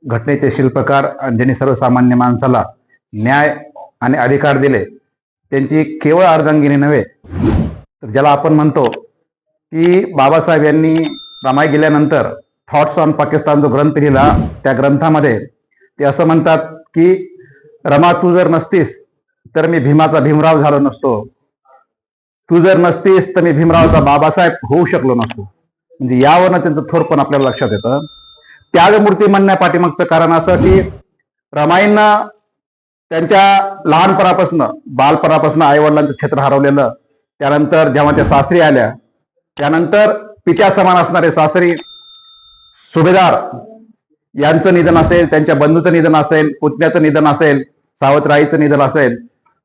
घटनेचे शिल्पकार आणि ज्यांनी सर्वसामान्य माणसाला न्याय आणि अधिकार दिले, त्यांची केवळ अर्धांगिनी नव्हे तर ज्याला आपण म्हणतो की बाबासाहेब यांनी रमाई गेल्यानंतर थॉट्स ऑन पाकिस्तान जो ग्रंथ लिहिला, त्या ग्रंथामध्ये ते असं म्हणतात की रमा तू जर नसतीस तर मी भीमाचा भीमराव झालो नसतो, तू जर नसतीस तर मी भीमरावचा बाबासाहेब होऊ शकलो नसतो. म्हणजे यावरनं त्यांचं थोरपण आपल्याला लक्षात येतं. त्यागमूर्ती म्हणण्यापाठीमागचं कारण असं की रमाईंना त्यांच्या लहानपणापासून बालपणापासून आईवडिलांचं क्षेत्र हरवलेलं, त्यानंतर जेव्हा त्या सासरी आल्या त्यानंतर पित्या समान असणारे सासरी सुभेदार यांचं निधन असेल, त्यांच्या बंधूचं निधन असेल, पुतण्याचं निधन असेल, सावत्राईचं निधन असेल,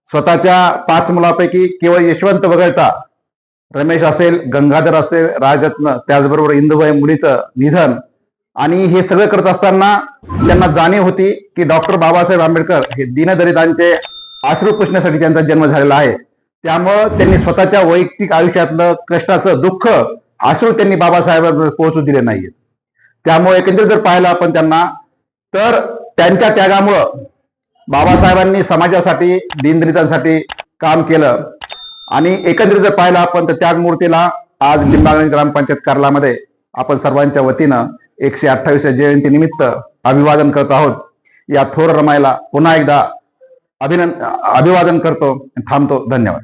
स्वतःच्या 5 मुलापैकी केवळ यशवंत वगळता रमेश असेल, गंगाधर असेल, राजरत्न, त्याचबरोबर इंदुबाई मुलीचं निधन, आणि हे सगळं करत असताना त्यांना जाणीव होती की डॉक्टर बाबासाहेब आंबेडकर हे दीनदलितांचे अश्रू पुसण्यासाठी त्यांचा जन्म झालेला आहे. त्यामुळं त्यांनी स्वतःच्या वैयक्तिक आयुष्यातलं कष्टाचं दुःख अश्रू त्यांनी बाबासाहेबांना पोहोचू दिले नाहीत. त्यामुळे एकंदरीत जर पाहिलं आपण त्यांना, तर त्यांच्या त्यागामुळं बाबासाहेबांनी समाजासाठी दीनदलितांसाठी काम केलं. आणि एकंदरीत जर पाहिलं आपण तर त्यागमूर्तीला आज लिंबागणी ग्रामपंचायत कार्यालयामध्ये आपण सर्वांच्या वतीनं 128व्या जयंती निमित्त अभिवादन करत आहोत. या थोर रमाईला पुन्हा एकदा अभिवादन करतो, थांबतो. धन्यवाद.